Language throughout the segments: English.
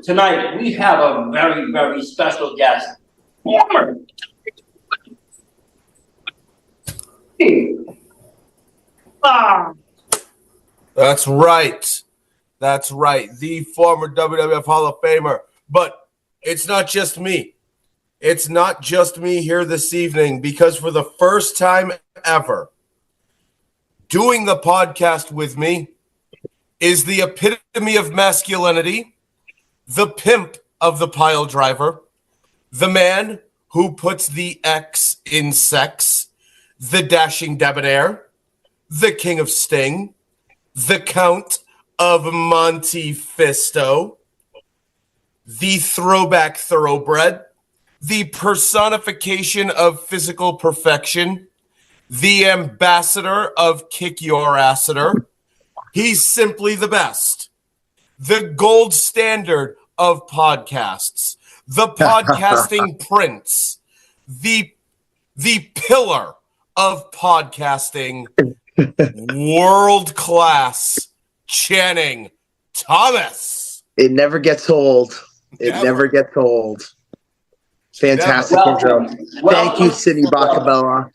tonight we have a very, very special guest. Former. That's right. That's right. The former WWF Hall of Famer. But it's not just me. It's not just me here this evening, because for the first time ever, doing the podcast with me is the epitome of masculinity, the pimp of the pile driver, the man who puts the X in sex, the dashing debonair, the king of Sting, the Count of Monte Fisto, the throwback thoroughbred, the personification of physical perfection, the ambassador of kick your asseter. He's simply the best, the gold standard of podcasts, the podcasting prince, the pillar of podcasting, world-class Channing Thomas. It never gets old. Never gets old. Fantastic intro. Thank you, Sidney Bacabella.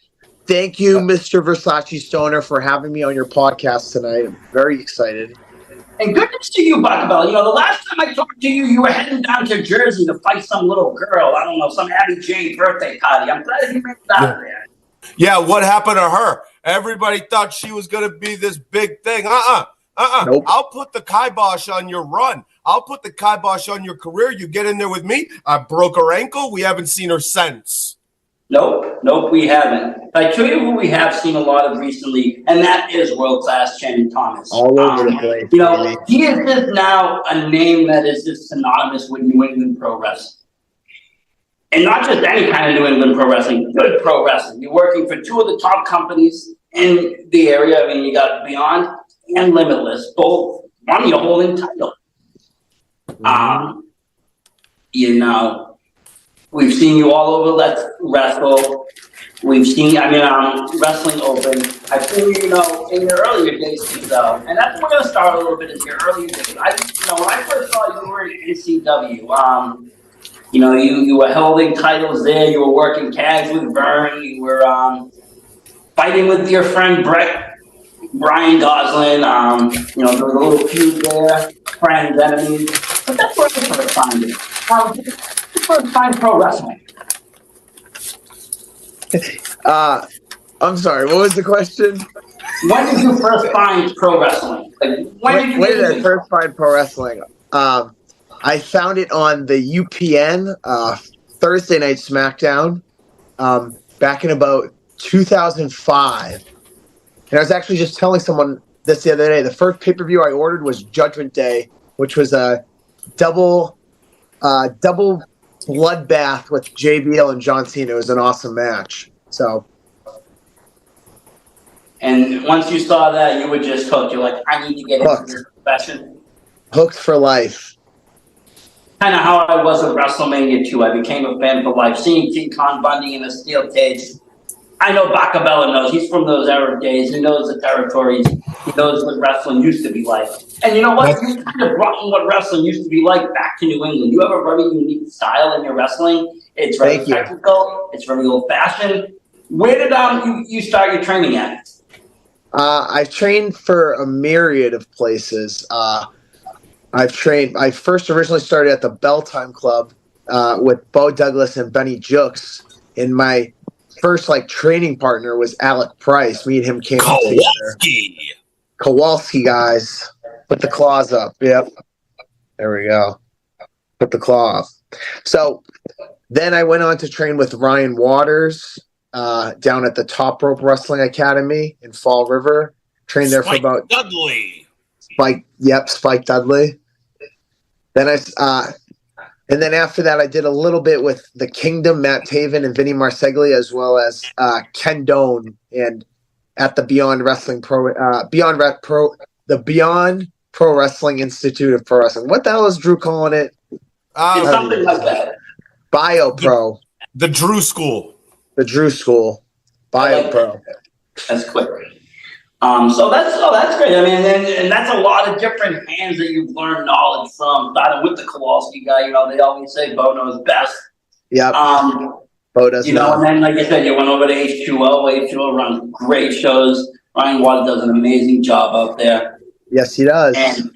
Thank you, Mr. Versace Stoner, for having me on your podcast tonight. I'm very excited. And good to see you, Bacabella. You know, the last time I talked to you, you were heading down to Jersey to fight some little girl. I don't know, some Abby Jane birthday party. I'm glad you made it out of there. Yeah, what happened to her? Everybody thought she was going to be this big thing. Nope. I'll put the kibosh on your run. I'll put the kibosh on your career. You get in there with me. I broke her ankle. We haven't seen her since. Nope, we haven't. I tell you who we have seen a lot of recently, and that is world-class Channing Thomas. All over the place. You know, he is just now a name that is just synonymous with New England pro wrestling. And not just any kind of New England pro wrestling, good pro wrestling. You're working for two of the top companies in the area. I mean, you got Beyond and Limitless, both won your holding title. You know, we've seen you all over Let's Wrestle. We've seen, Wrestling Open. I've seen you, in your earlier days too, though. And that's where we're going to start a little bit, is your earlier days. When I first saw you were in NCW, you were holding titles there. You were working tags with Vern. You were fighting with your friend Brian Goslin. There was a little feud there, friends, enemies. But that's where I first found it. First find pro wrestling. I'm sorry, what was the question? When did you first find pro wrestling? When did I first find pro wrestling? I found it on the UPN Thursday Night SmackDown back in about 2005. And I was actually just telling someone this the other day. The first pay-per-view I ordered was Judgment Day, which was a double bloodbath with JBL and John Cena. It was an awesome match. And once you saw that, you were just hooked. You're like, I need to get into this profession. Hooked for life. Kind of how I was with WrestleMania 2. I became a fan for life. Seeing King Kong Bundy in a steel cage. I know Bacabella knows. He's from those era days. He knows the territories. He knows what wrestling used to be like. And you know what? You kind of brought what wrestling used to be like back to New England. You have a very unique style in your wrestling. It's very technical. It's very old-fashioned. Where did you start your training at? I've trained for a myriad of places. I first originally started at the Bell Time Club with Bo Douglas and Benny Jooks, and my first training partner was Alec Price. Me and him came together. Kowalski guys. Put the claws up. Yep. There we go. Put the claw up. So then I went on to train with Ryan Waters down at the Top Rope Wrestling Academy in Fall River. Trained there for about Dudley. Spike Dudley. Then and then after that, I did a little bit with the Kingdom, Matt Taven and Vinny Marseglia, as well as Ken Doan, and at the Beyond Pro Wrestling Institute of Pro Wrestling. What the hell is Drew calling it? It's something like that. Bio Pro. The Drew School. The Drew School. Bio Pro. That's quick. So that's great. I mean, and that's a lot of different hands that you've learned knowledge from, starting with the Kowalski guy. They always say Bo knows best. Yep. Bo does and then, like I said, you went over to H2O. H2O runs great shows. Ryan Watt does an amazing job out there. Yes, he does. And,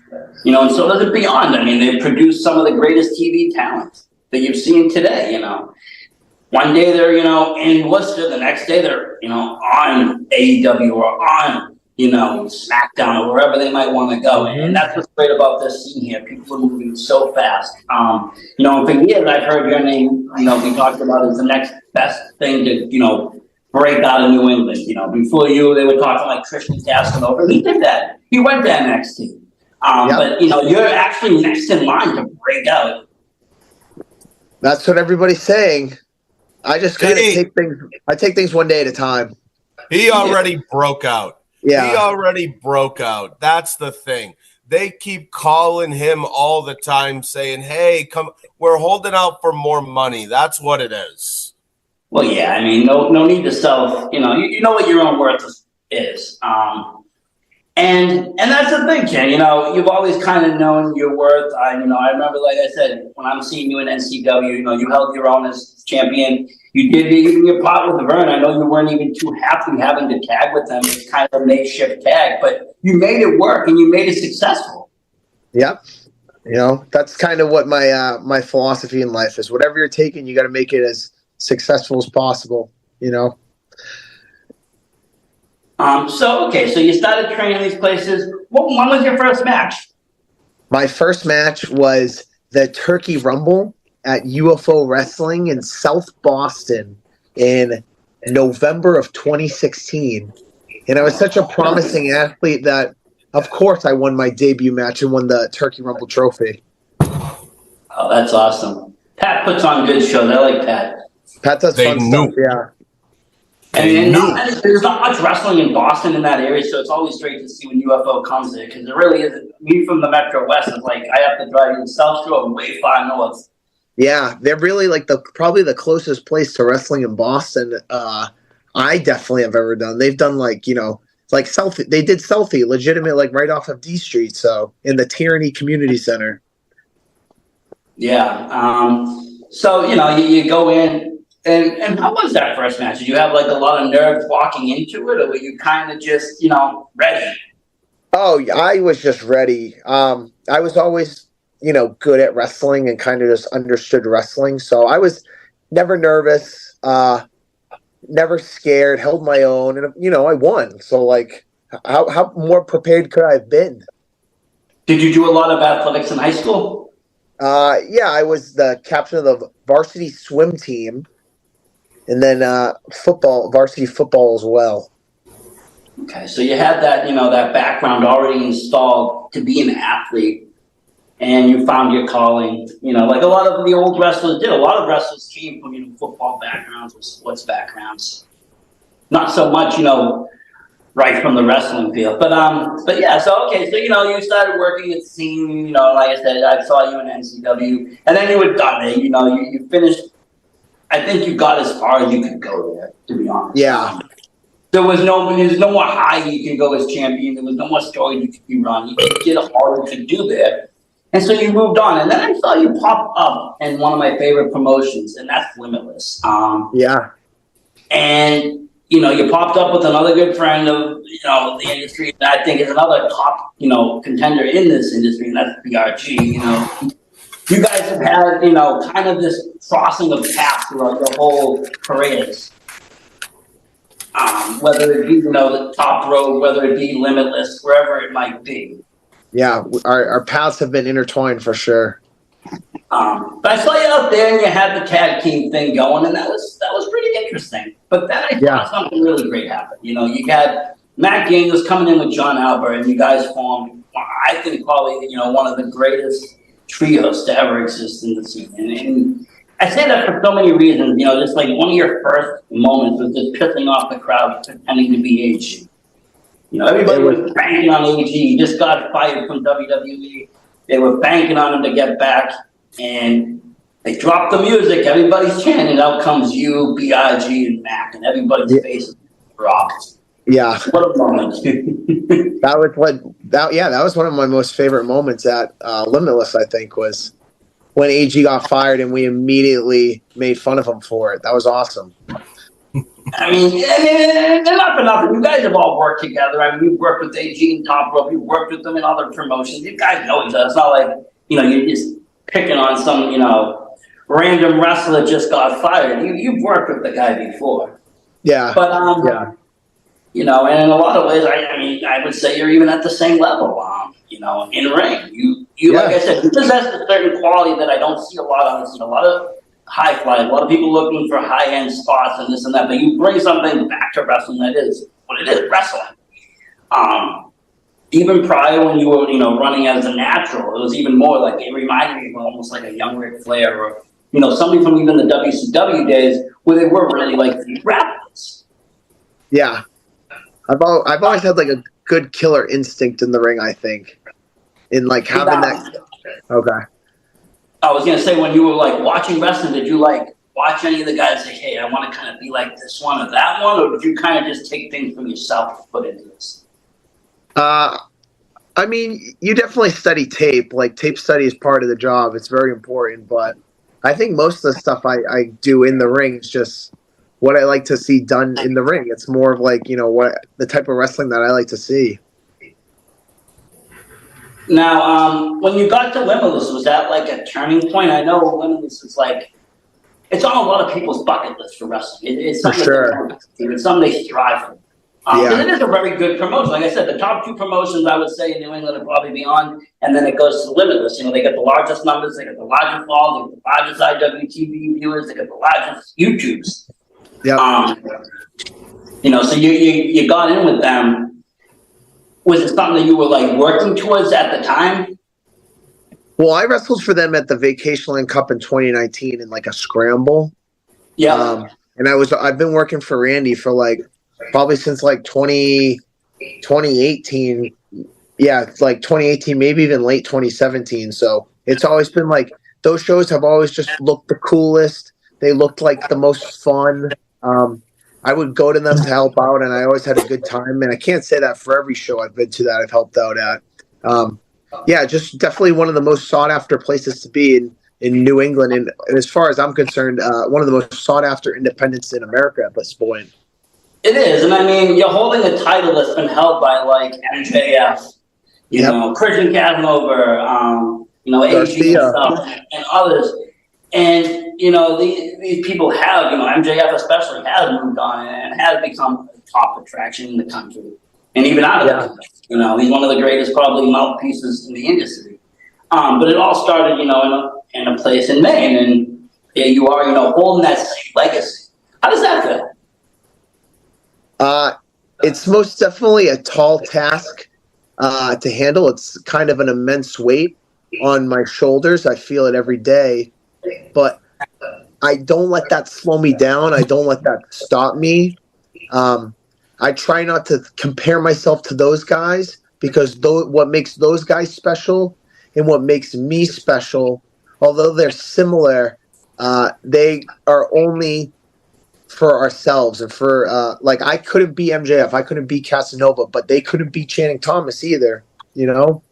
and so does it Beyond. I mean, they produce some of the greatest TV talent that you've seen today, One day they're, in Worcester. The next day they're, on AEW or on, SmackDown or wherever they might want to go. And that's what's great about this scene here. People are moving so fast. For years I've heard your name, be talked about as the next best thing to, break out of New England. Before you, they were talking like Christian Casanova. He did that. He went to NXT. But, you're actually next in line to break out. That's what everybody's saying. I just kind of take things one day at a time. He already broke out. Yeah. He already broke out. That's the thing. They keep calling him all the time saying, hey, come, we're holding out for more money. That's what it is. Well, yeah, I mean, no need to sell, you know what your own worth is. And that's the thing, Ken, you've always kind of known your worth. I remember, like I said, when I'm seeing you in NCW, you held your own as champion. You did even your part with Vern. I know you weren't even too happy having to tag with them. It's kind of a makeshift tag, but you made it work and you made it successful. Yep. That's kind of what my philosophy in life is. Whatever you're taking, you got to make it as successful as possible, So you started training these places. When was your first match? My first match was the Turkey Rumble at UFO Wrestling in South Boston in November of 2016. And I was such a promising athlete that, of course, I won my debut match and won the Turkey Rumble trophy. Oh, that's awesome. Pat puts on good shows. I like Pat. Pat does fun stuff, yeah. And there's not much wrestling in Boston in that area, so it's always great to see when UFO comes there, because it really isn't. Me from the Metro West, it's like I have to drive in South Shore way far north. Yeah, they're really like probably the closest place to wrestling in Boston I definitely have ever done. They've done like Southie. They did Southie, legitimate, like right off of D Street, so in the Tyranny Community Center. Yeah. So you go in. And how was that first match? Did you have like a lot of nerves walking into it, or were you kind of just, ready? Oh, I was just ready. I was always, good at wrestling and kind of just understood wrestling. So I was never nervous, never scared, held my own, and, I won. So like, how more prepared could I have been? Did you do a lot of athletics in high school? Yeah, I was the captain of the varsity swim team. And then varsity football as well. Okay, so you had that, that background already installed to be an athlete, and you found your calling, like a lot of the old wrestlers did. A lot of wrestlers came from, football backgrounds or sports backgrounds. Not so much, right from the wrestling field. But yeah, so you started working at the scene, like I said, I saw you in NCW, and then you were done there, you finished. I think you got as far as you could go there, to be honest. Yeah. There's no more high you can go as champion. There was no more story you could be run. You did all you could do there. And so you moved on. And then I saw you pop up in one of my favorite promotions, and that's Limitless. Yeah. And, you popped up with another good friend of, the industry that I think is another top, contender in this industry, and that's BRG, You guys have had, kind of this crossing of paths throughout your whole careers. Whether it be, the Top Road, whether it be Limitless, wherever it might be. Yeah, our paths have been intertwined for sure. But I saw you out there and you had the tag team thing going, and that was pretty interesting. But then I thought something really great happened. You had Matt Daniels coming in with John Albert, and you guys formed, I think, probably, one of the greatest trios to ever exist in the scene. And I say that for so many reasons, just like one of your first moments was just pissing off the crowd pretending to be AG. Everybody was banking on AG. He just got fired from WWE. They were banking on him to get back, and they dropped the music. Everybody's chanting, and out comes you, B.I.G., and Mac, and everybody's faces dropped. Yeah. What a moment. That was that was one of my most favorite moments at Limitless, I think, was when AG got fired and we immediately made fun of him for it. That was awesome. I mean, not for nothing. You guys have all worked together. I mean, you've worked with AG and Top Rope. You've worked with them in other promotions. You guys know each other. It's not like, you're just picking on some, random wrestler that just got fired. You've worked with the guy before. Yeah. But, and in a lot of ways, I would say you're even at the same level, in ring. You like I said, you possess a certain quality that I don't see a lot on. A lot of high flyers, a lot of people looking for high-end spots and this and that, but you bring something back to wrestling that is what it is, wrestling. Even prior when you were, running as a natural, it was even more like, it reminded me of almost like a young Ric Flair or, somebody from even the WCW days where they were really like rappers. Yeah. I've always had like a good killer instinct in the ring, I think. In like having that. Okay. I was going to say, when you were like watching wrestling, did you like watch any of the guys say, hey, I want to kind of be like this one or that one? Or did you kind of just take things from yourself to put into this? I mean, you definitely study tape. Like, tape study is part of the job. It's very important. But I think most of the stuff I do in the ring is just what I like to see done in the ring. It's more of like, what the type of wrestling that I like to see. Now, when you got to Limitless, was that like a turning point? I know Limitless is like, it's on a lot of people's bucket list for wrestling. It's something it's something they strive for. Because it is a very good promotion. Like I said, the top two promotions I would say in New England would probably be on, and then it goes to Limitless. They get the largest numbers, they get the largest balls, they get the largest IWTV viewers, they get the largest YouTubes. Yeah. So you got in with them. Was it something that you were like working towards at the time? Well, I wrestled for them at the Vacation Land Cup in 2019 in like a scramble. Yeah. And I've been working for Randy for like probably since like 2018. Yeah, it's like 2018, maybe even late 2017. So it's always been like those shows have always just looked the coolest. They looked like the most fun. I would go to them to help out, and I always had a good time. And I can't say that for every show I've been to that I've helped out at. Just definitely one of the most sought-after places to be in New England. And as far as I'm concerned, one of the most sought-after independents in America at this point. It is. And I mean, you're holding a title that's been held by, like, MJF, Christian Casanova, AG and stuff, and others. And, these people have, MJF especially has moved on and has become a top attraction in the country. And even out of the country. He's one of the greatest probably mouthpieces in the industry. But it all started, in a place in Maine. And here you are, holding that same legacy. How does that feel? It's most definitely a tall task to handle. It's kind of an immense weight on my shoulders. I feel it every day. But I don't let that slow me down. I don't let that stop me. I try not to compare myself to those guys because what makes those guys special and what makes me special, although they're similar, they are only for ourselves and for I couldn't be MJF, I couldn't be Casanova, but they couldn't be Channing Thomas either, No,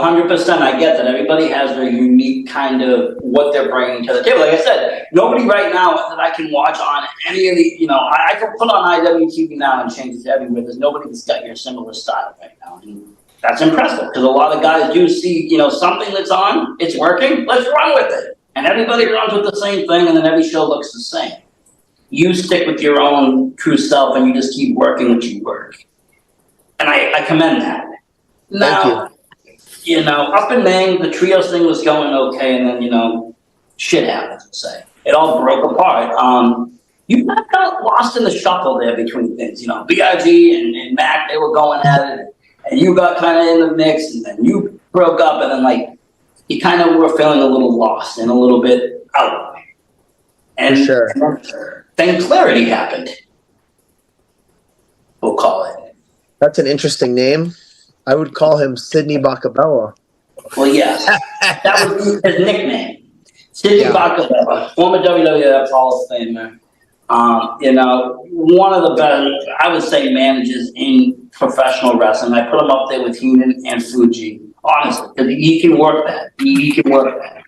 100%. I get that. Everybody has their unique kind of what they're bringing to the table. Like I said, nobody right now that I can watch on any of the, I can put on IWTV now and change it to everywhere. There's nobody that's got your similar style right now. And that's impressive because a lot of guys do see, something that's on, it's working, let's run with it. And everybody runs with the same thing and then every show looks the same. You stick with your own true self and you just keep working what you work. And I commend that. Now, thank you. Up in Maine, the trios thing was going okay, and then, shit happens, let's say. It all broke apart. You got kind of lost in the shuffle there between things. B.I.G. and Mac, they were going at it, and you got kind of in the mix, and then you broke up, and then, you kind of were feeling a little lost and a little bit out. And then clarity happened. We'll call it. That's an interesting name. I would call him Sidney Bacabella. Well, yes. That was his nickname. Sidney Bacabella, former WWF Hall of Famer. One of the best, I would say, managers in professional wrestling. I put him up there with Heenan and Fuji, honestly, because he can work that. He can work that.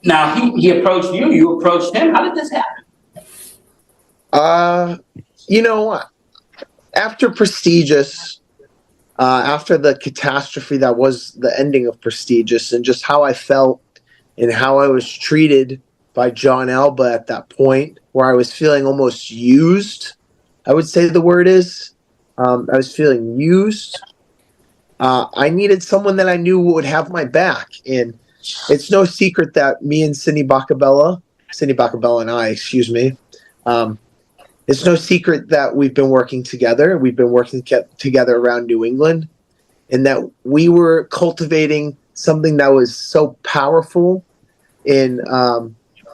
Now, he approached you. You approached him. How did this happen? You know what? After Prestigious, after the catastrophe that was the ending of Prestigious, and just how I felt and how I was treated by John Alba at that point, where I was feeling almost used, I would say the word is. I was feeling used. I needed someone that I knew would have my back. And it's no secret that me and Cindy Bacabella and I, excuse me, it's no secret that we've been working together. We've been working together around New England, and that we were cultivating something that was so powerful and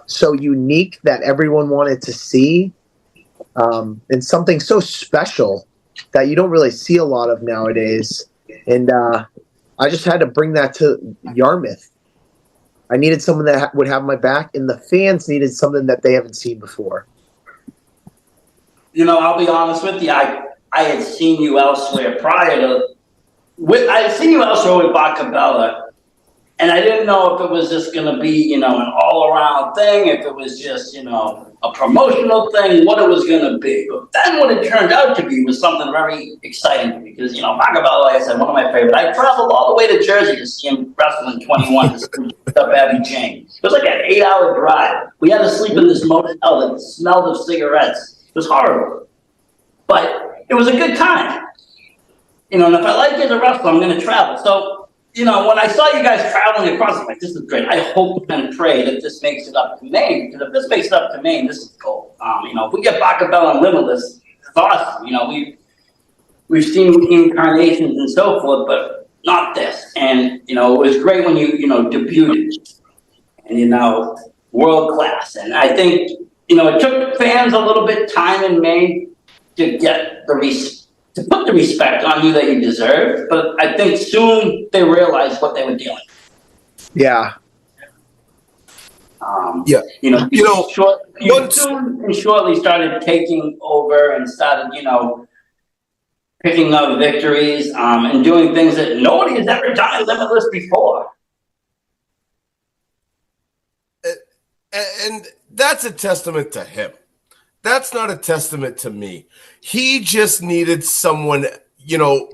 so unique that everyone wanted to see, and something so special that you don't really see a lot of nowadays. And I just had to bring that to Yarmouth. I needed someone that would have my back, and the fans needed something that they haven't seen before. I'll be honest with you. I had seen you elsewhere prior to. I had seen you elsewhere with Bacabella, and I didn't know if it was just going to be, an all-around thing, if it was just, a promotional thing, what it was going to be. But then what it turned out to be was something very exciting because, Bacabella, like I said, one of my favorites. I traveled all the way to Jersey to see him wrestle in 21 to see up Abby Jane. It was like an 8-hour drive. We had to sleep in this motel that smelled of cigarettes. It was horrible. But it was a good time. And if I like you as a wrestler, I'm going to travel. So, when I saw you guys traveling across, I'm like, this is great. I hope and pray that this makes it up to Maine. Because if this makes it up to Maine, this is gold. If we get Bacabella and Limitless, it's awesome. We've seen incarnations and so forth, but not this. And, it was great when you, debuted. And, world class. And I think, it took fans a little bit time in Maine to get to put the respect on you that you deserve, but I think soon they realized what they were dealing with. Yeah. Shortly started taking over and started, picking up victories and doing things that nobody has ever done in Limitless before. And that's a testament to him. That's not a testament to me. He just needed someone,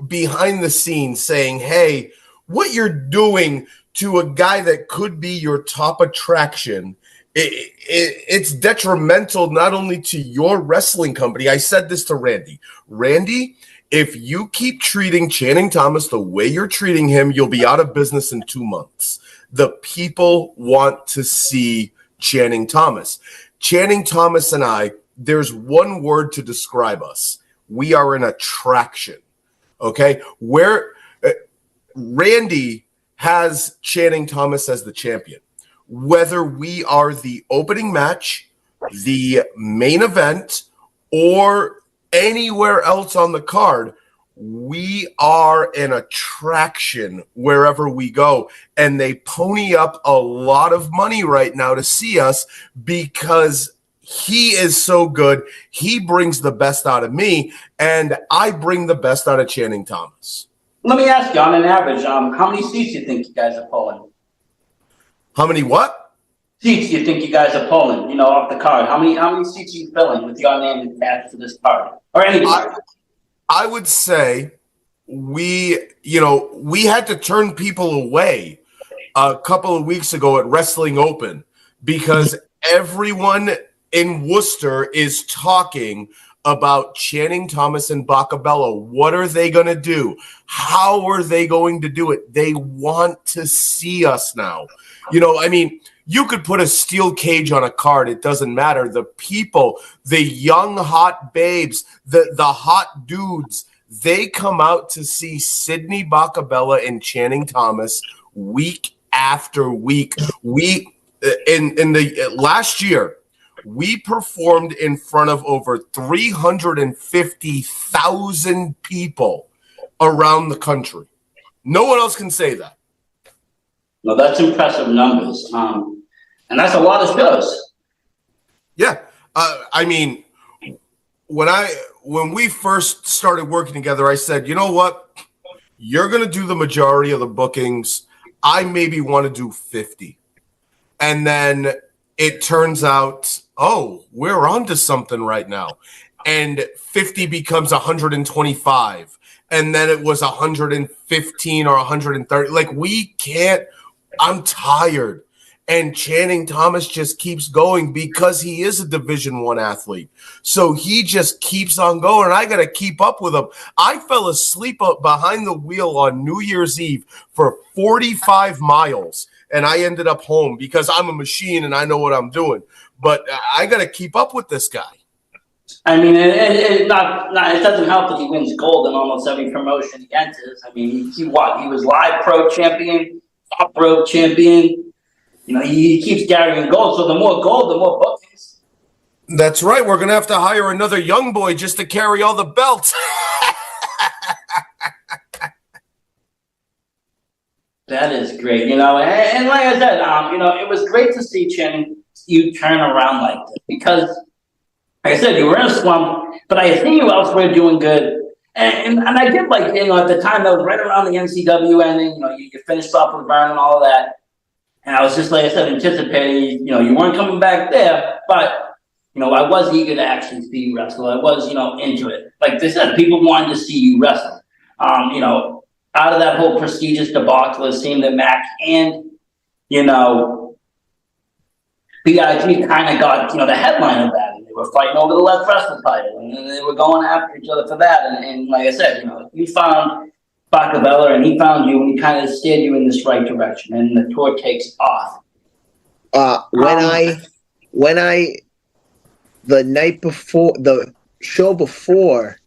behind the scenes saying, hey, what you're doing to a guy that could be your top attraction, it's detrimental not only to your wrestling company. I said this to Randy. Randy, if you keep treating Channing Thomas the way you're treating him, you'll be out of business in 2 months. The people want to see Channing Thomas. Channing Thomas and I, there's one word to describe us. We are an attraction. Okay? Where Randy has Channing Thomas as the champion. Whether we are the opening match, the main event, or anywhere else on the card, we are an attraction wherever we go. And they pony up a lot of money right now to see us because he is so good. He brings the best out of me, and I bring the best out of Channing Thomas. Let me ask you, on an average, how many seats do you think you guys are pulling? How many what? Seats do you think you guys are pulling, off the card? How many seats are you filling with your name attached to this card? Or any card? I would say we had to turn people away a couple of weeks ago at Wrestling Open because everyone in Worcester is talking about Channing Thomas and Bacabella. What are they going to do? How are they going to do it? They want to see us now. You could put a steel cage on a card. It doesn't matter. The people, the young, hot babes, the hot dudes, they come out to see Sydney Bacabella and Channing Thomas week after week. In the last year, we performed in front of over 350,000 people around the country. No one else can say that. No, that's impressive numbers. And that's a lot of shows. Yeah. I mean, when we first started working together, I said, you know what? You're going to do the majority of the bookings. I maybe want to do 50. And then it turns out, oh, we're onto something right now. And 50 becomes 125. And then it was 115 or 130. Like, we can't, I'm tired. And Channing Thomas just keeps going because he is a Division I athlete. So he just keeps on going. I got to keep up with him. I fell asleep up behind the wheel on New Year's Eve for 45 miles, and I ended up home because I'm a machine and I know what I'm doing. But I got to keep up with this guy. I mean, it doesn't help that he wins gold in almost every promotion he enters. I mean, he was live pro champion, top rope champion. You know, he keeps carrying gold. So the more gold, the more bookings. That's right. We're going to have to hire another young boy just to carry all the belts. That is great. You know, and like I said, you know, it was great to see Channing, you turn around like this because, like I said, you were in a slump, but I see you elsewhere doing good. And I did like, you know, at the time that was right around the NCW ending, you know, you finished off with Burn and all of that. And I was just, like I said, anticipating, you know, you weren't coming back there, but, you know, I was eager to actually see you wrestle. I was, you know, into it. Like they said, people wanted to see you wrestle. You know, out of that whole prestigious debacle, it seemed that Mac and, you know, BIG kind of got, you know, the headline of that. And they were fighting over the left wrestling title. And they were going after each other for that. And like I said, you know, you found Bacabella, and he found you, and he kind of steered you in this right direction, and the tour takes off. The night before, the show before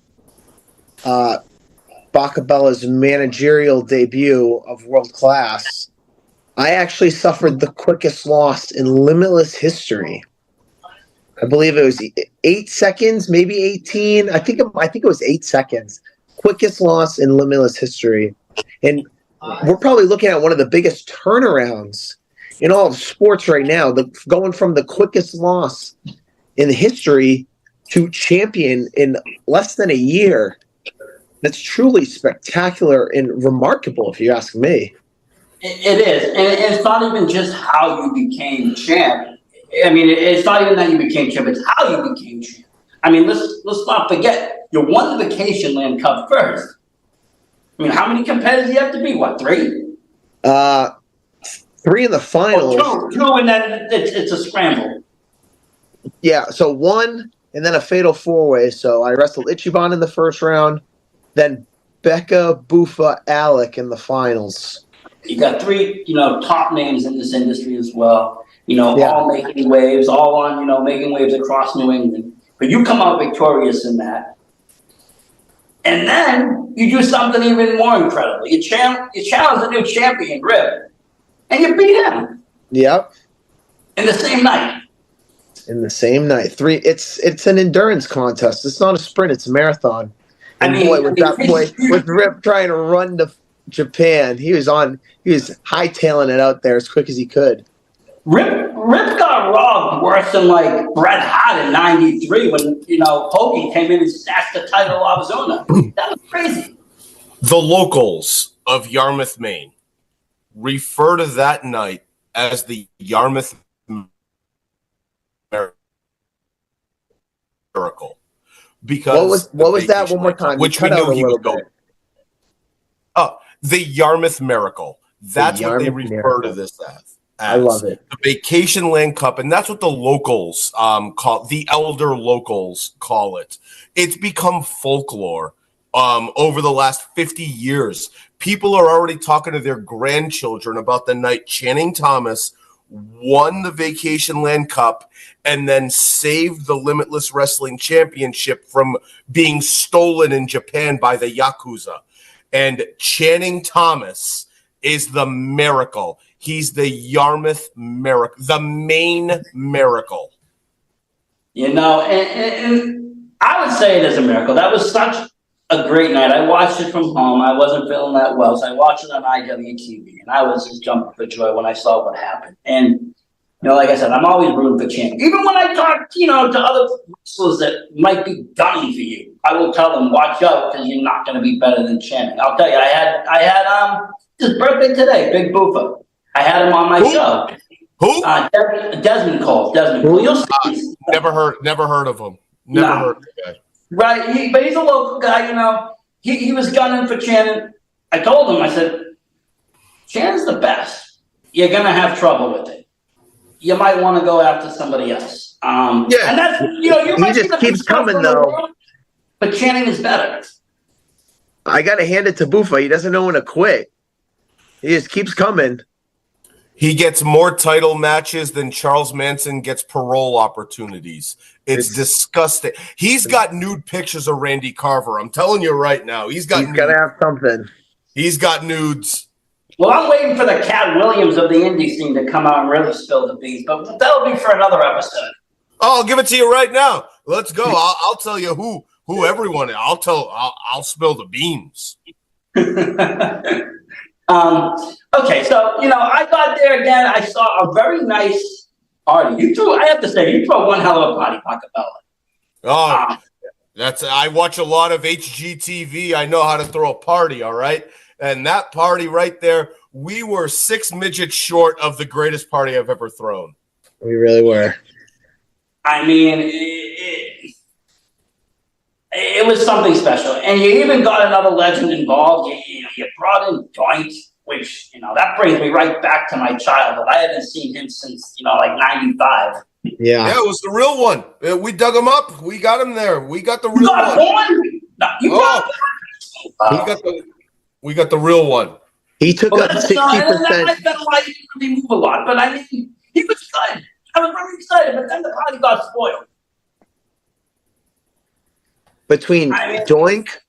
Bacabella's managerial debut of World Class, I actually suffered the quickest loss in Limitless history. I believe it was 8 seconds, maybe 18. I think it was 8 seconds. Quickest loss in Limitless history. And we're probably looking at one of the biggest turnarounds in all of sports right now, going from the quickest loss in history to champion in less than a year. That's truly spectacular and remarkable, if you ask me. It is. And it's not even just how you became champ. I mean, it's not even that you became champ, it's how you became champ. I mean, let's not forget, you won the Vacation Land Cup first. I mean, how many competitors do you have to be? What, 3? 3 in the finals. Oh, two, and then it's a scramble. Yeah, so 1 and then a fatal 4-way. So I wrestled Ichiban in the first round, then Becca, Bufa, Alec in the finals. You got 3, you know, top names in this industry as well. You know, Yeah. all making waves, all on, you know, making waves across New England. But you come out victorious in that. And then you do something even more incredible. You challenge the new champion, Rip, and you beat him. Yep. In the same night. In the same night. 3. It's an endurance contest. It's not a sprint. It's a marathon. And with Rip trying to run to Japan, he was hightailing it out there as quick as he could. Rip got robbed worse than like Bret Hart in '93 when, you know, Hogan came in and snatched the title off Zona. That was crazy. The locals of Yarmouth, Maine refer to that night as the Yarmouth Miracle. Because what was that one more time? Which we knew he would go. Oh, the Yarmouth Miracle. That's what they refer to this as. I love it. The Vacation Land Cup, and that's what the locals call the elder locals call it. It's become folklore over the last 50 years. People are already talking to their grandchildren about the night Channing Thomas won the Vacation Land Cup and then saved the Limitless Wrestling Championship from being stolen in Japan by the Yakuza. And Channing Thomas is the miracle. He's the Yarmouth Miracle, the main miracle. You know, and I would say it is a miracle. That was such a great night. I watched it from home. I wasn't feeling that well, so I watched it on IWTV, and I was just jumping for joy when I saw what happened. And Like I said, I'm always rooting for Channing. Even when I talk, to other wrestlers that might be gunning for you, I will tell them, watch out, because you're not going to be better than Channing. I'll tell you, I had his birthday today, Big Boofer. I had him on my show. Who? Desmond Cole. You'll see. Never heard of him. Never heard of the guy. Right, but he's a local guy, He was gunning for Channing. I told him, I said, Channing's the best. You're going to have trouble with it. You might want to go after somebody else. And that's, you might he just keeps coming, though. World, but Channing is better. I got to hand it to Buffa. He doesn't know when to quit. He just keeps coming. He gets more title matches than Charles Manson gets parole opportunities. It's disgusting. He's got nude pictures of Randy Carver. I'm telling you right now. He's got to have something. He's got nudes. Well, I'm waiting for the Cat Williams of the indie scene to come out and really spill the beans, but that'll be for another episode. Oh, I'll give it to you right now. Let's go. I'll tell you who everyone is. I'll spill the beans. Okay, so I got there again. I saw a very nice party. I have to say, you throw one hell of a party, Pacabella. I watch a lot of HGTV. I know how to throw a party, all right? And that party right there, we were 6 midgets short of the greatest party I've ever thrown. We really were. I mean, it was something special. And you even got another legend involved. You brought in Doink, which, that brings me right back to my childhood. I haven't seen him since, like 95. Yeah, it was the real one. We dug him up. We got him there. We got the real one. We got the real one. He took up 60%. That might be why he didn't really move a lot. But I mean, he was good. I was very excited, but then the party got spoiled. Between Doink,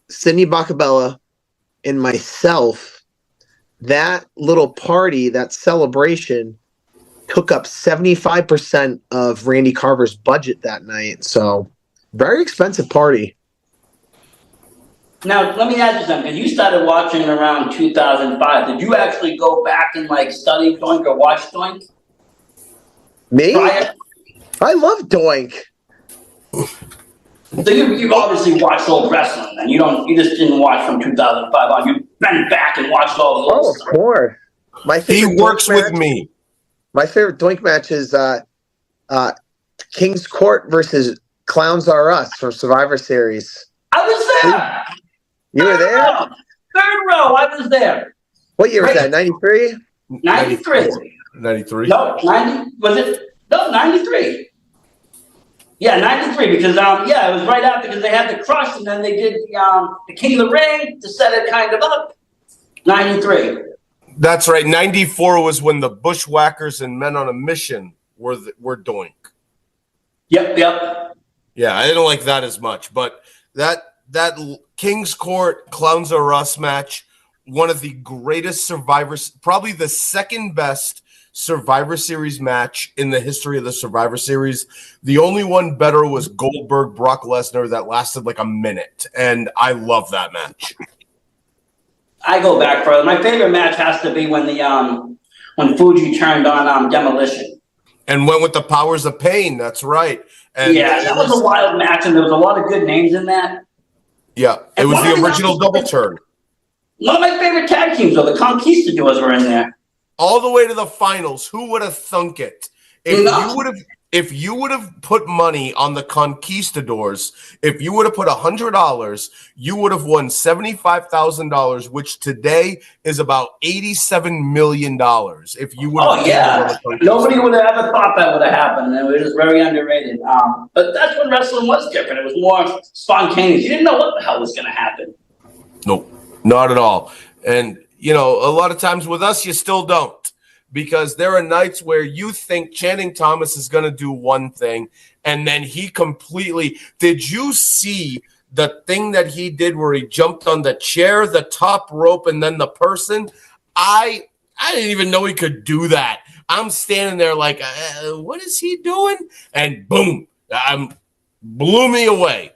Sidney Bacabella, and myself, that little party, that celebration, took up 75% of Randy Carver's budget that night. So, very expensive party. Now, let me ask you something. You started watching around 2005. Did you actually go back and study Doink or watch Doink? Me? I love Doink. So you've obviously watched old wrestling, and you just didn't watch from 2005 on. You went back and watched all the old stuff. Of course. He works with me. My favorite Doink match is King's Court versus Clowns R Us from Survivor Series. I was there. You were there? Third row. I was there. What year was that? 93? 93. 93. No, 90. Was it? No, 93. Yeah, 93, because, it was right after, because they had the Crush, and then they did the King of the Ring to set it kind of up. 93. That's right. 94 was when the Bushwhackers and Men on a Mission were Doink. Yep. Yeah, I didn't like that as much, but that King's Court Clowns R Us match, one of the greatest Survivors, probably the second best Survivor Series match in the history of the Survivor Series. The only one better was Goldberg Brock Lesnar that lasted like a minute, and I love that match. I go back further. My favorite match has to be when when Fuji turned on Demolition and went with the Powers of Pain. That's right. And that was a wild match, and there was a lot of good names in that. Yeah, it was the original double turn. One of my favorite tag teams, the Conquistadors, were in there. All the way to the finals. Who would have thunk it? If you would have put money on the Conquistadors, if you would have put $100, you would have won $75,000, which today is about $87 million. If you would have nobody would have ever thought that would have happened. It was just very underrated. But that's when wrestling was different. It was more spontaneous. You didn't know what the hell was going to happen. Nope, not at all. And a lot of times with us, you still don't. Because there are nights where you think Channing Thomas is going to do one thing, and then he completely – did you see the thing that he did where he jumped on the chair, the top rope, and then the person? I didn't even know he could do that. I'm standing there like, what is he doing? And boom, blew me away.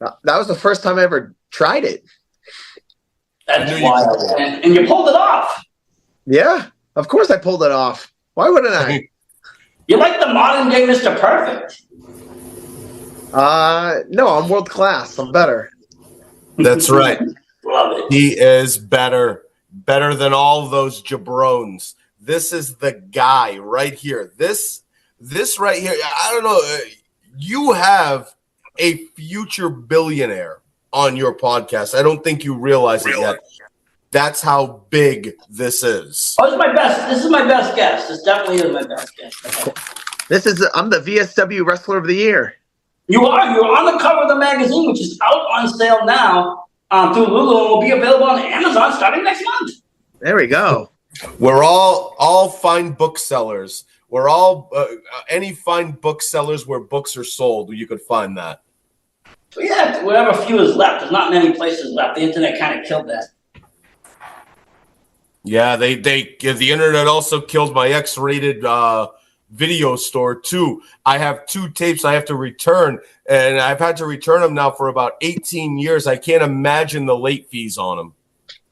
That was the first time I ever tried it. That's wild. And you pulled it off. Yeah. Of course I pulled it off. Why wouldn't I? You're like the modern day Mr. Perfect. No, I'm world class. I'm better. That's right. Love it. He is better than all those jabrones. This is the guy right here. This right here. I don't know. You have a future billionaire on your podcast. I don't think you realize it yet. That's how big this is. Oh, this is my best guess. This definitely is my best guess. I'm the VSW Wrestler of the Year. You're on the cover of the magazine, which is out on sale now through Lulu and will be available on Amazon starting next month. There we go. We're all fine booksellers. We're all any fine booksellers where books are sold. You could find that. So yeah, whatever few is left. There's not many places left. The internet kind of killed that. Yeah, the internet also killed my X-rated video store too. I have 2 tapes I have to return, and I've had to return them now for about 18 years. I can't imagine the late fees on them.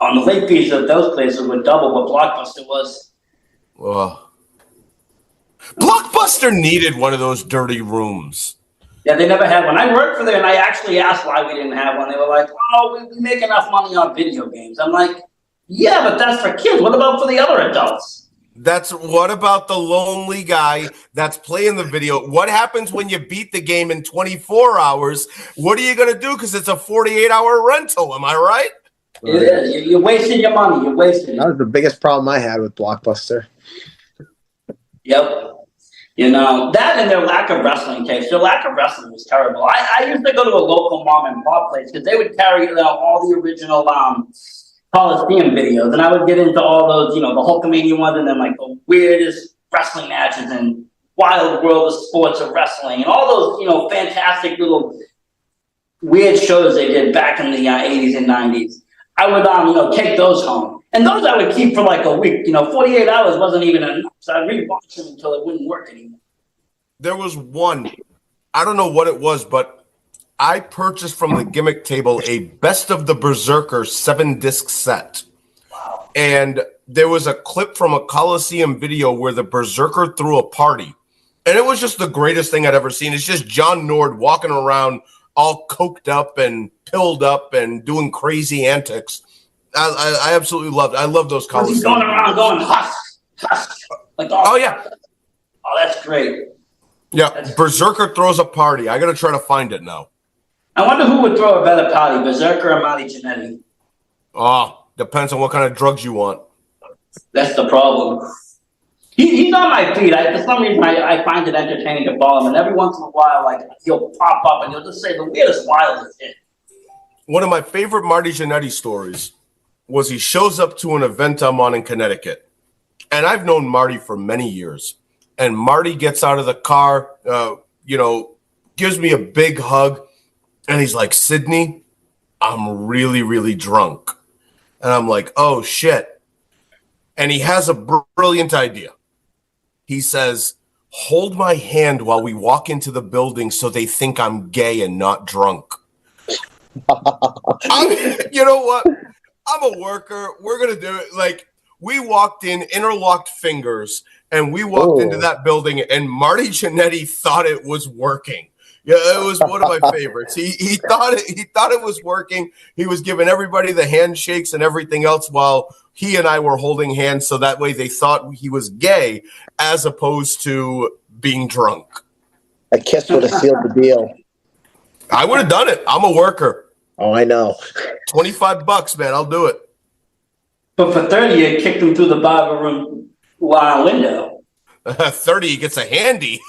On the late fees of those places were double what Blockbuster was. Blockbuster needed one of those dirty rooms. Yeah, they never had one. I worked for there, and I actually asked why we didn't have one. They were like, "Oh, we make enough money on video games." I'm like, "Yeah, but that's for kids. What about for the other adults?" What about the lonely guy that's playing the video? What happens when you beat the game in 24 hours? What are you going to do? Because it's a 48-hour rental. Am I right? It is. You're wasting your money. You're wasting it. That was the biggest problem I had with Blockbuster. Yep. You know, that and their lack of wrestling tapes. Their lack of wrestling was terrible. I used to go to a local mom and pop place because they would carry all the original Coliseum videos, and I would get into all those, the Hulkamania ones, and then like the weirdest wrestling matches and Wild World of Sports of Wrestling, and all those, fantastic little weird shows they did back in the 80s and 90s. I would, take those home, and those I would keep for like a week. 48 hours wasn't even enough, so I'd rewatch them until it wouldn't work anymore. There was one, I don't know what it was, but I purchased from the gimmick table a Best of the Berserker 7-disc set. Wow. And there was a clip from a Coliseum video where the Berserker threw a party. And it was just the greatest thing I'd ever seen. It's just John Nord walking around all coked up and pilled up and doing crazy antics. I absolutely loved it. I love those Coliseum. He's going around going, husk. Like, oh, yeah. Oh, that's great. Yeah, Berserker throws a party. I got to try to find it now. I wonder who would throw a better party, Berserker or Marty Jannetty? Oh, depends on what kind of drugs you want. That's the problem. He's on my feed. For some reason, I find it entertaining to follow him. And every once in a while, like, he'll pop up and he'll just say the weirdest, wildest shit. One of my favorite Marty Jannetty stories was he shows up to an event I'm on in Connecticut. And I've known Marty for many years. And Marty gets out of the car, gives me a big hug. And he's like, Sydney, I'm really, really drunk. And I'm like, oh, shit. And he has a brilliant idea. He says, hold my hand while we walk into the building so they think I'm gay and not drunk. You know what? I'm a worker. We're going to do it. Like, we walked in, interlocked fingers, and we walked into that building, and Marty Jannetty thought it was working. Yeah, it was one of my favorites. He thought it was working. He was giving everybody the handshakes and everything else while he and I were holding hands, so that way they thought he was gay as opposed to being drunk. A kiss would have sealed the deal. I would have done it. I'm a worker. Oh, I know. $25, man. I'll do it. But for 30, you kicked him through the barber room window. 30, he gets a handy.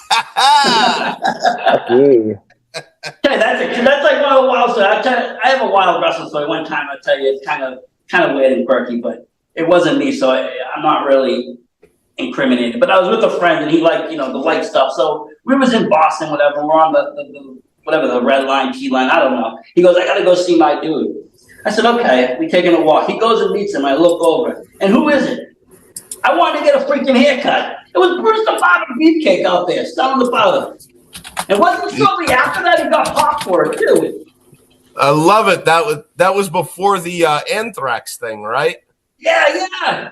Okay, that's like one of the wild stories. I have a wild wrestling story. One time, I'll tell you, it's kind of weird and quirky, but it wasn't me, so I'm not really incriminated. But I was with a friend, and he liked, the light stuff. So we was in Boston, whatever. We're on the red line, T line, I don't know. He goes, I got to go see my dude. I said, okay. We taking a walk. He goes and meets him. I look over, and who is it? I wanted to get a freaking haircut. It was Bruce the Powder Beefcake out there, selling the powder. And wasn't shortly after that he got popped for it too. I love it. That was before the anthrax thing, right? Yeah.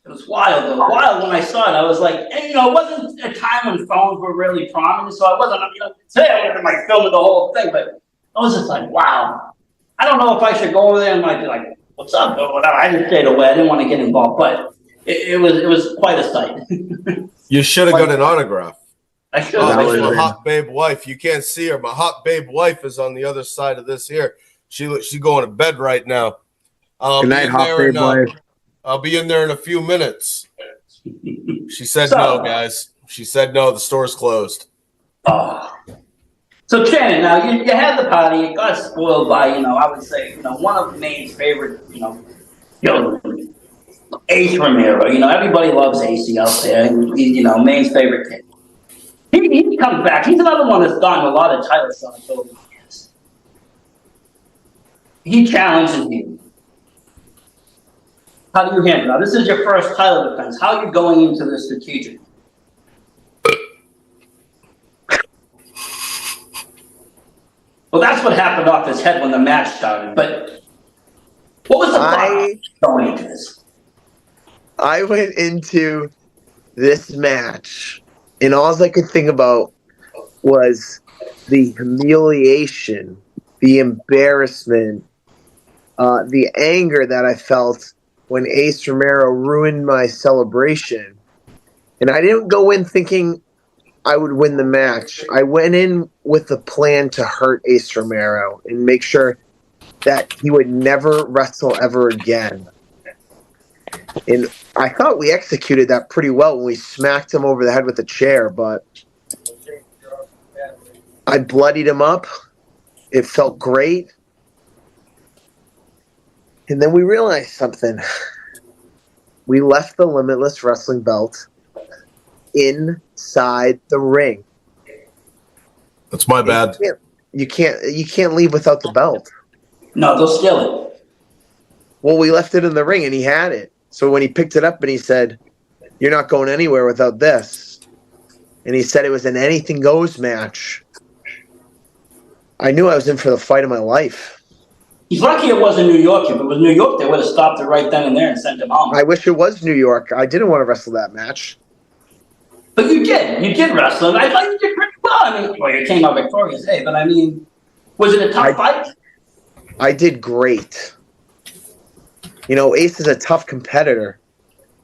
It was wild, though. Wild when I saw it. I was like, and it wasn't a time when phones were really prominent, so I wasn't, today I would have been like filming the whole thing, but I was just like, wow. I don't know if I should go over there and like be like, what's up or whatever. I just stayed away. I didn't want to get involved, but it was quite a sight. You should have got an autograph. I should Oh, have. that's my hot babe wife. You can't see her. My hot babe wife is on the other side of this here. She's going to bed right now. Good night, hot babe wife. I'll be in there in a few minutes. She said no, guys. She said no. The store's closed. Oh. So, Shannon, now you had the party. It got spoiled by, I would say, one of Maine's favorite, Ace Romero. Everybody loves AC out there. He's, Maine's favorite kid. He comes back. He's another one that's gotten a lot of title shots over the years. He challenges you. How do you handle it? Now, this is your first title defense. How are you going into this strategic? Well, that's what happened off his head when the match started. But what was the thought going into this? I went into this match, and all I could think about was the humiliation, the embarrassment, the anger that I felt when Ace Romero ruined my celebration. And I didn't go in thinking I would win the match. I went in with the plan to hurt Ace Romero and make sure that he would never wrestle ever again. And I thought we executed that pretty well when we smacked him over the head with a chair, but I bloodied him up. It felt great. And then we realized something. We left the Limitless Wrestling belt inside the ring. That's my bad. You can't leave without the belt. No, they'll steal it. Well, we left it in the ring and he had it. So when he picked it up and he said, "You're not going anywhere without this," and he said it was an anything goes match, I knew I was in for the fight of my life. He's lucky it wasn't New York. If it was New York, they would have stopped it right then and there and sent him home. I wish it was New York. I didn't want to wrestle that match. But you did. You did wrestle. And I thought you did pretty well. I mean, well, you came out victorious, hey, but I mean, was it a tough fight? I did great. Ace is a tough competitor.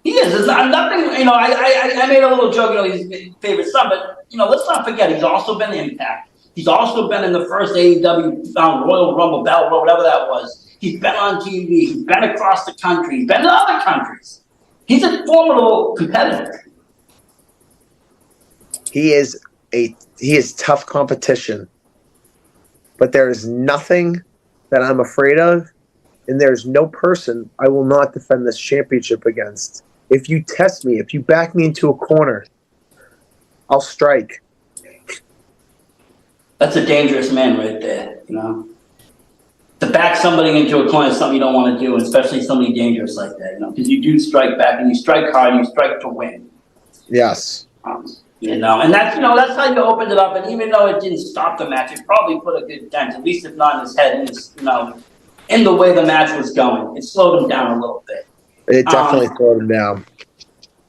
He is. It's nothing, I made a little joke, he's his favorite son, but, let's not forget, he's also been Impact. He's also been in the first AEW Royal Rumble, Battle Royal, whatever that was. He's been on TV. He's been across the country. He's been to other countries. He's a formidable competitor. He is tough competition. But there is nothing that I'm afraid of, and there's no person I will not defend this championship against. If you test me, if you back me into a corner, I'll strike. That's a dangerous man right there, To back somebody into a corner is something you don't want to do, especially somebody dangerous like that, because you do strike back and you strike hard and you strike to win. Yes. And that's, that's how you opened it up. And even though it didn't stop the match, it probably put a good dent, at least if not in his head, in the way the match was going. It slowed him down a little bit. It definitely slowed him down.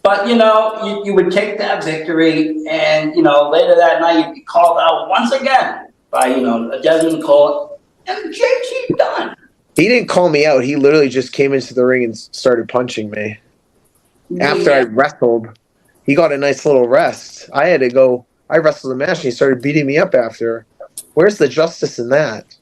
But, you would take that victory and, later that night you'd be called out once again by, a Desmond Cole and JT Dunn. He didn't call me out. He literally just came into the ring and started punching me. After I wrestled, he got a nice little rest. I had to go. I wrestled the match and he started beating me up after. Where's the justice in that?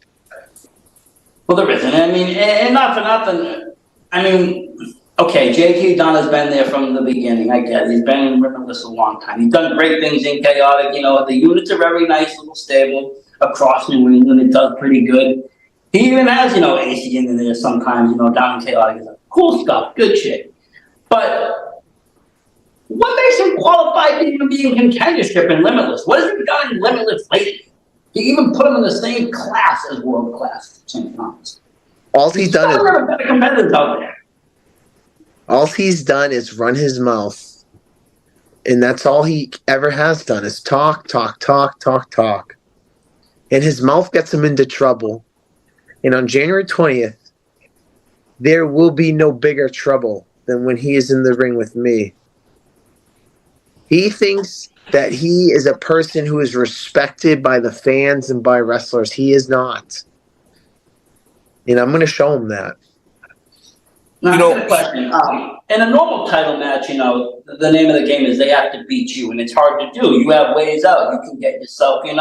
Well, there isn't. I mean, and not for nothing. I mean, okay, JT Dunn has been there from the beginning. I get it. He's been in Limitless a long time. He's done great things in Chaotic. The units are very nice, little stable across New England. It does pretty good. He even has, AC in there sometimes, down in Chaotic. Cool stuff. Good shit. But what makes him qualified to even be in contendership in Limitless? What has he done in Limitless lately? You even put him in the same class as world class champions. All he's done is better competitors out there. All he's done is run his mouth, and that's all he ever has done is talk, talk, talk, talk, talk. And his mouth gets him into trouble. And on January 20th, there will be no bigger trouble than when he is in the ring with me. He thinks that he is a person who is respected by the fans and by wrestlers. He is not. And I'm going to show him that. Now, I got a question. In a normal title match, the name of the game is they have to beat you, and it's hard to do. You have ways out. You can get yourself, kicked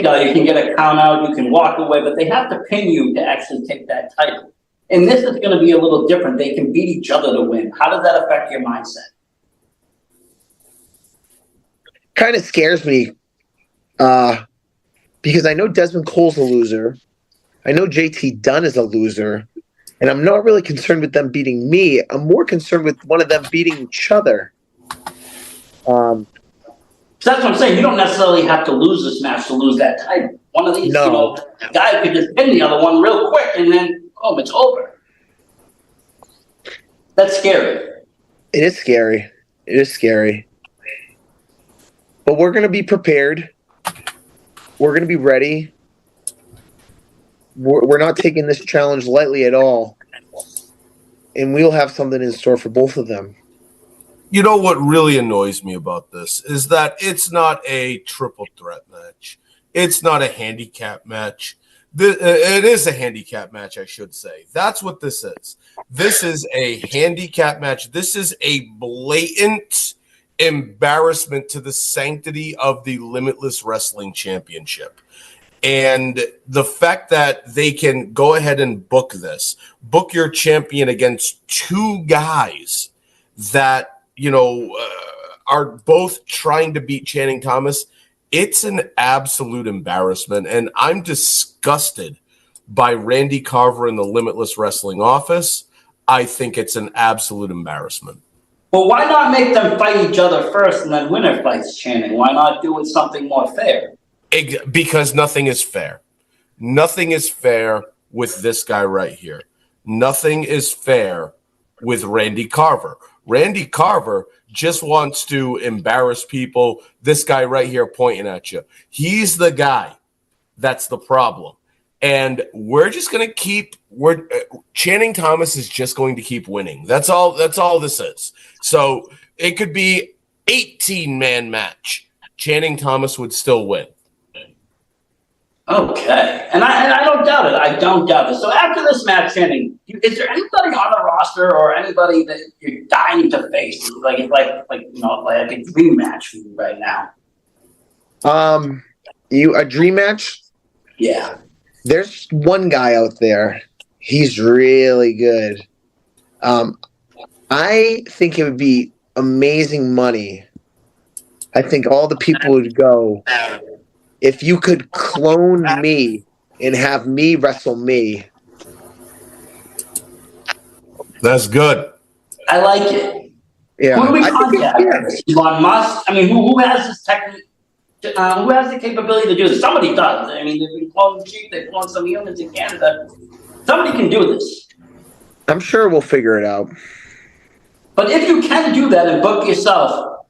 out. You can get a count out. You can walk away, but they have to pin you to actually take that title. And this is going to be a little different. They can beat each other to win. How does that affect your mindset? Kind of scares me because I know Desmond Cole's a loser. I know JT Dunn is a loser. And I'm not really concerned with them beating me. I'm more concerned with one of them beating each other. So that's what I'm saying. You don't necessarily have to lose this match to lose that title. One of these guys could just pin the other one real quick, and then, it's over. That's scary. It is scary. It is scary. But we're going to be prepared. We're going to be ready. We're not taking this challenge lightly at all. And we'll have something in store for both of them. You know what really annoys me about this is that it's not a triple threat match. It's not a handicap match. It is a handicap match, I should say. That's what this is. This is a handicap match. This is a blatant embarrassment to the sanctity of the Limitless Wrestling Championship. And the fact that they can go ahead and book your champion against two guys that, are both trying to beat Channing Thomas, it's an absolute embarrassment. And I'm disgusted by Randy Carver in the Limitless Wrestling office. I think it's an absolute embarrassment. Well, why not make them fight each other first and then winner fights Channing? Why not do it something more fair? Because nothing is fair. Nothing is fair with this guy right here. Nothing is fair with Randy Carver. Randy Carver just wants to embarrass people. This guy right here pointing at you. He's the guy that's the problem. And we're just going to keep Channing Thomas is just going to keep winning. That's all this is. So it could be 18-man match. Channing Thomas would still win. Okay, and I don't doubt it. I don't doubt it. So after this match, Channing, is there anybody on the roster or anybody that you're dying to face? Like a dream match for you right now? A dream match? Yeah. There's one guy out there. He's really good. I think it would be amazing money. I think all the people would go. If you could clone me and have me wrestle me. That's good. I like it. Yeah. Who do we contact? Elon Musk? I mean, who has this technique? Who has the capability to do this? Somebody does. I mean, they've been cloning sheep. They've cloned some humans in Canada. Somebody can do this. I'm sure we'll figure it out. But if you can do that and book yourself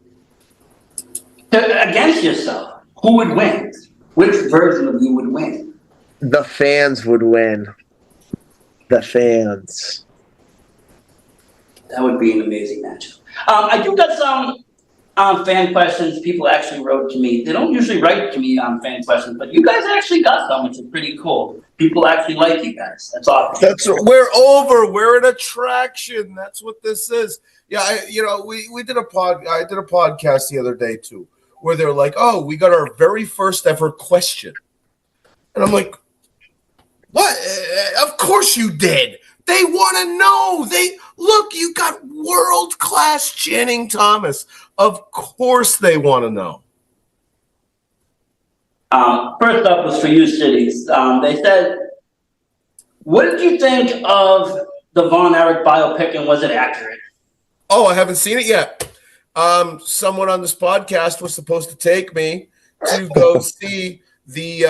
against yourself, who would win? Which version of you would win? The fans would win. The fans. That would be an amazing matchup. I do got some fan questions. People actually wrote to me. They don't usually write to me on fan questions, but you guys actually got some, which is pretty cool. People actually like you guys. That's awesome. We're over. We're an attraction. That's what this is. Yeah, we did I did a podcast the other day too, where they're like, "Oh, we got our very first ever question," and I'm like, "What? Of course you did. They want to know. Look, you got world-class Channing Thomas. Of course they want to know." First up was for you, Cities. They said, "What did you think of the Von Erich biopic, and was it accurate?" Oh, I haven't seen it yet. Someone on this podcast was supposed to take me to go see the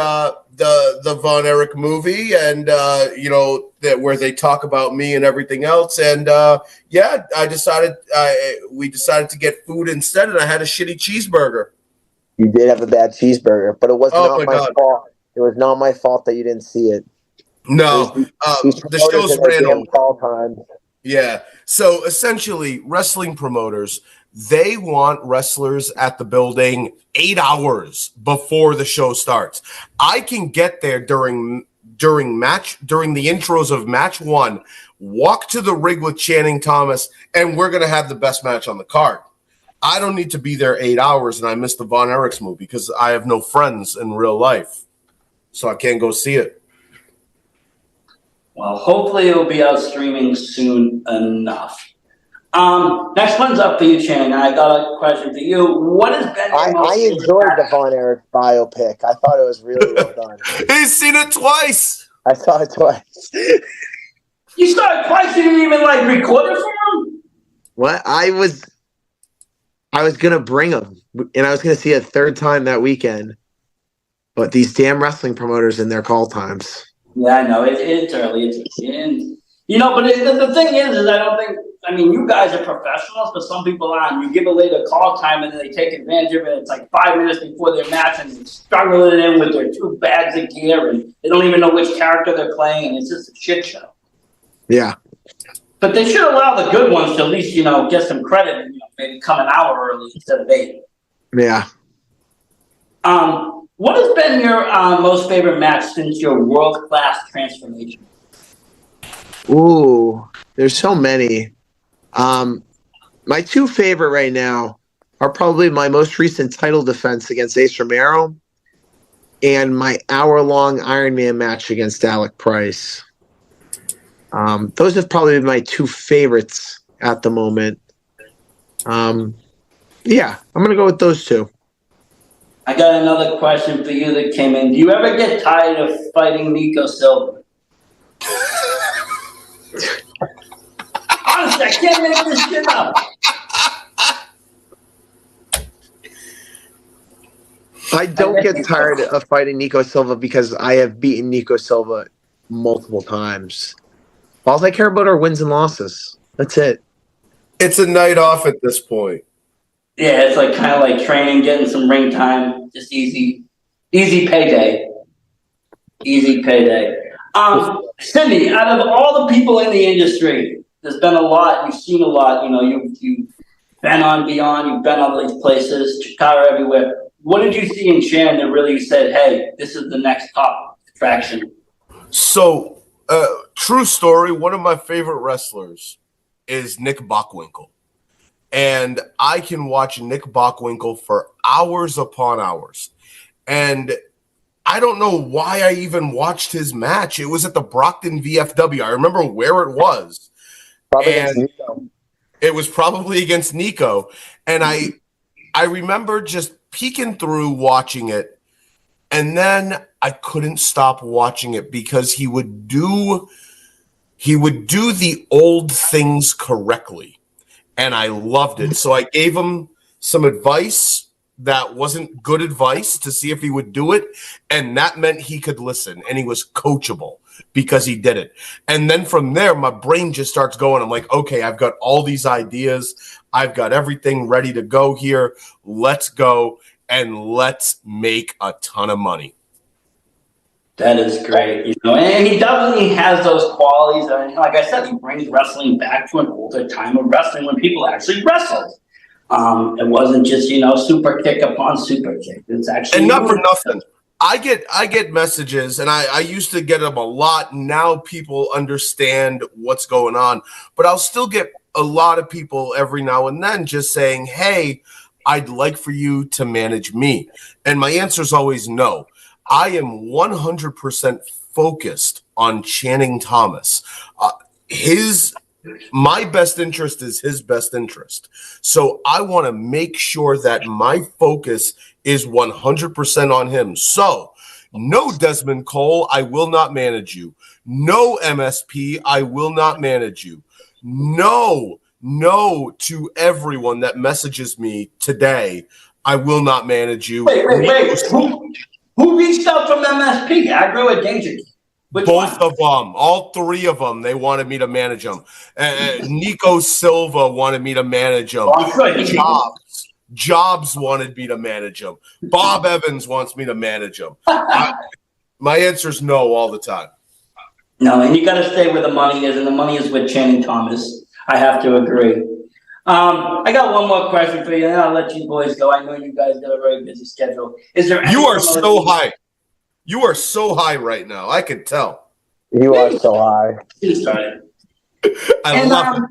Von Erich movie, and that where they talk about me and everything else. And we decided to get food instead, and I had a shitty cheeseburger. You did have a bad cheeseburger, but it was not my fault. It was not my fault that you didn't see it. No, These the promoters shows in their ran damn over. call times. Yeah. So essentially, wrestling promoters, they want wrestlers at the building 8 hours before the show starts. I can get there during the intros of match one, walk to the rig with Channing Thomas, and we're gonna have the best match on the card. I don't need to be there 8 hours, and I missed the Von Erichs movie because I have no friends in real life, so I can't go see it. Well, hopefully it'll be out streaming soon enough. Next one's up for you, Channing. I got a question for you. What has been your most I enjoyed the Von Erich biopic. I thought it was really well done. He's seen it twice. I saw it twice. You saw it twice. You didn't even record it for him. What? I was gonna bring him, and I was gonna see it a third time that weekend. But these damn wrestling promoters in their call times. Yeah, I know. It's early. And, but the thing is I don't think, you guys are professionals, but some people aren't. You give a late a call time and then they take advantage of it. It's 5 minutes before their match and they're struggling in with their 2 bags of gear and they don't even know which character they're playing and it's just a shit show. Yeah. But they should allow the good ones to at least, get some credit and, maybe come an hour early instead of 8. Yeah. What has been your most favorite match since your world-class transformation? Ooh, there's so many. My 2 favorite right now are probably my most recent title defense against Ace Romero and my hour-long Iron Man match against Alec Price. Those have probably been my 2 favorites at the moment. Yeah, I'm going to go with those 2. I got another question for you that came in. Do you ever get tired of fighting Nico Silva? Honestly, I can't make this shit up. I don't get tired of fighting Nico Silva because I have beaten Nico Silva multiple times. All I care about are wins and losses. That's it. It's a night off at this point. Yeah, it's kind of like training, getting some ring time, just easy payday. Easy payday. Cindy, out of all the people in the industry, there's been a lot, you've seen a lot, you've been on Beyond, you've been on these places, Chicago, everywhere. What did you see in Shannon that really said, hey, this is the next top attraction? So, true story, one of my favorite wrestlers is Nick Bockwinkel. And I can watch Nick Bockwinkel for hours upon hours. And I don't know why I even watched his match. It was at the Brockton VFW. I remember where it was. Probably against Nico. It was probably against Nico. And I remember just peeking through watching it. And then I couldn't stop watching it because he would do the old things correctly. And I loved it. So I gave him some advice that wasn't good advice to see if he would do it. And that meant he could listen. And he was coachable because he did it. And then from there, my brain just starts going. I'm like, okay, I've got all these ideas. I've got everything ready to go here. Let's go and let's make a ton of money. That is great, and he definitely has those qualities. And like I said, he brings wrestling back to an older time of wrestling when people actually wrestled. It wasn't just super kick upon super kick. It's actually, and not for nothing. I get messages, and I used to get them a lot. Now people understand what's going on, but I'll still get a lot of people every now and then just saying, "Hey, I'd like for you to manage me," and my answer is always no. I am 100% focused on Channing Thomas. My best interest is his best interest. So I want to make sure that my focus is 100% on him. So no Desmond Cole, I will not manage you. No MSP, I will not manage you. No to everyone that messages me today, I will not manage you. Wait. Who reached out from MSP? Aggro or Danger? Both of them. All 3 of them. They wanted me to manage them. Nico Silva wanted me to manage him. Jobs wanted me to manage him. Bob Evans wants me to manage him. My answer is no all the time. No, and you got to stay where the money is, and the money is with Channing Thomas. I have to agree. I got one more question for you, and I'll let you boys go. I know you guys got a very busy schedule. Is there any You are promotion- so high. You are so high right now. I can tell. You are so high. I love it.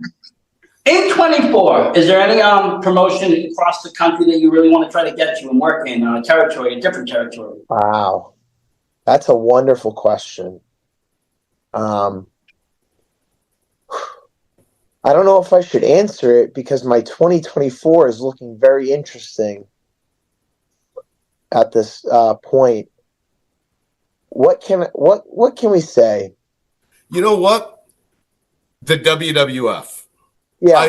In 24, is there any promotion across the country that you really want to try to get to and work in a territory, a different territory? Wow. That's a wonderful question. I don't know if I should answer it because my 2024 is looking very interesting at this point. What can we say? You know what? The WWF. Yeah.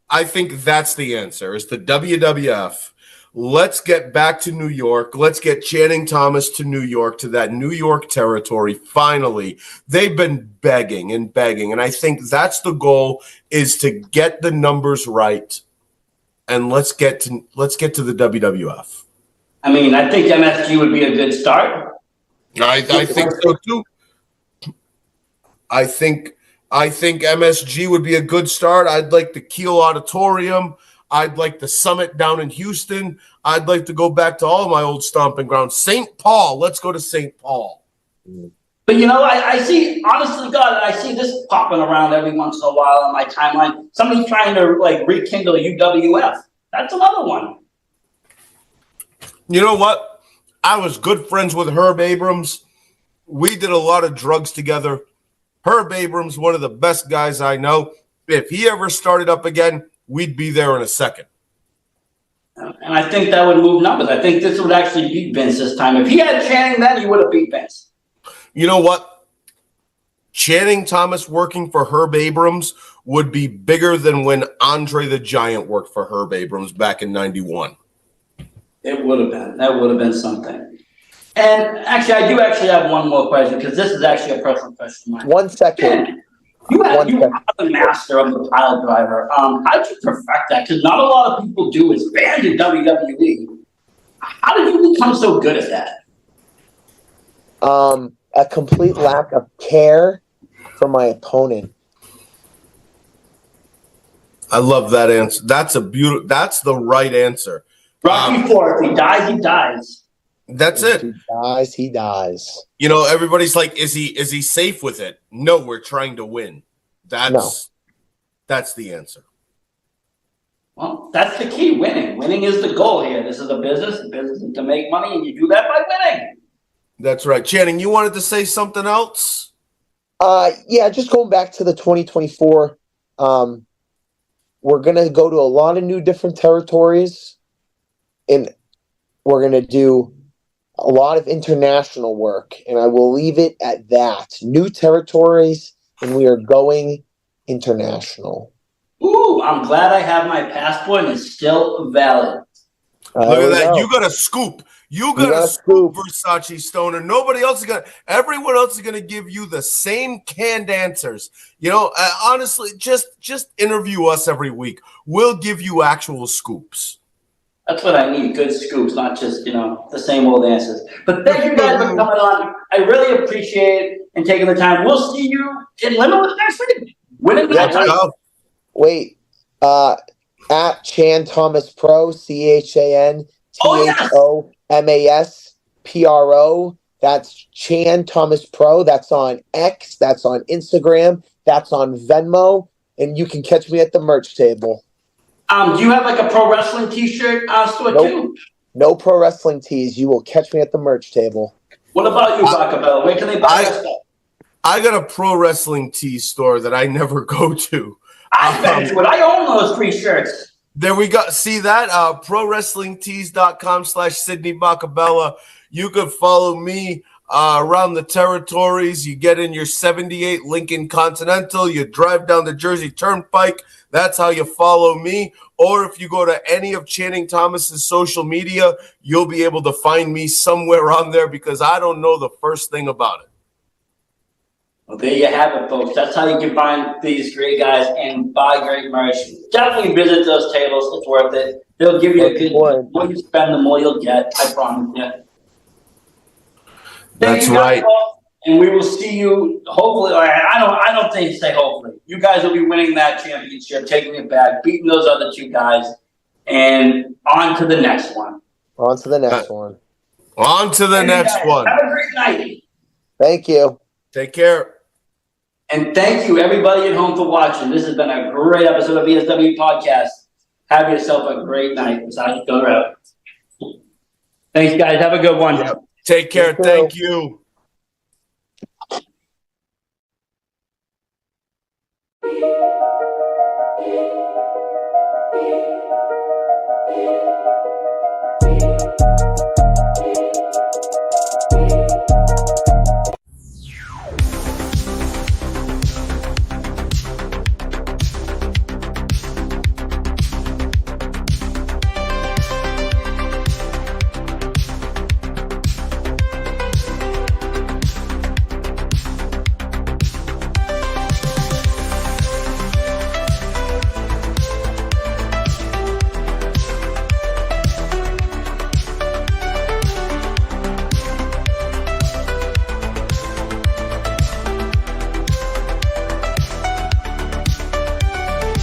I think that's the answer. Is the WWF. Let's get back to New York. Let's get Channing Thomas to New York, to that New York territory. Finally, they've been begging and begging, and I think that's the goal: is to get the numbers right, and let's get to the WWF. I mean, I think MSG would be a good start. I think so too. I think MSG would be a good start. I'd like the Kiel Auditorium. I'd like the Summit down in Houston. I'd like to go back to all my old stomping grounds. St. Paul. Let's go to St. Paul. But I see, honestly, God, I see this popping around every once in a while on my timeline. Somebody's trying to rekindle UWF. That's another one. You know what? I was good friends with Herb Abrams. We did a lot of drugs together. Herb Abrams, one of the best guys I know. If he ever started up again, we'd be there in a second. And I think that would move numbers. I think this would actually beat Vince this time. If he had Channing then, he would have beat Vince. You know what? Channing Thomas working for Herb Abrams would be bigger than when Andre the Giant worked for Herb Abrams back in 91. It would have been. That would have been something. And actually, I do actually have one more question because this is actually a personal question. 1 second. You are the master of the pile driver. How did you perfect that? Because not a lot of people do. It's banned in WWE. How did you become so good at that? A complete lack of care for my opponent. I love that answer. That's the right answer. Rocky IV, if he dies, he dies. That's it. He dies. Everybody's like, is he safe with it? No, we're trying to win. That's the answer. Well, that's the key, winning. Winning is the goal here. This is a business. The business is to make money, and you do that by winning. That's right. Channing, you wanted to say something else? Yeah, just going back to the 2024, we're going to go to a lot of new different territories, and we're going to do a lot of international work, and I will leave it at that. New territories, and we are going international. Ooh, I'm glad I have my passport and it's still valid. Look at that. You got a scoop. You got a scoop, Versace Stoner. Nobody else is everyone else is going to give you the same canned answers. Honestly, just interview us every week. We'll give you actual scoops. That's what I need, good scoops, not just, the same old answers. But thank you guys for coming on. I really appreciate it and taking the time. We'll see you in Limitless next week. Winning that title. Wait, at Chan Thomas Pro, ChanThomaspro. That's Chan Thomas Pro. That's on X. That's on Instagram. That's on Venmo. And you can catch me at the merch table. Do you have a pro wrestling t-shirt store too? No pro wrestling tees. You will catch me at the merch table. What about you, Bacabella? Where can they buy that stuff? I got a pro wrestling tee store that I never go to. I bet you would. I own those free shirts. There we go. See that? ProWrestlingTees.com/Sydney Bacabella. You could follow me around the territories. You get in your 78 Lincoln Continental. You drive down the Jersey Turnpike. That's how you follow me. Or if you go to any of Channing Thomas's social media, you'll be able to find me somewhere on there because I don't know the first thing about it. Well, there you have it, folks. That's how you can find these great guys and buy great merch. Definitely visit those tables. It's worth it. They'll give you a good. The more you spend, the more you'll get. I promise you. That's right. And we will see you hopefully. I don't think say hopefully. You guys will be winning that championship, taking it back, beating those other two guys, and on to the next one. On to the next one. On to the next one. Have a great night. Thank you. Take care. And thank you, everybody at home, for watching. This has been a great episode of VSW Podcast. Have yourself a great night. Thanks, guys. Have a good one. Take care. Thank you.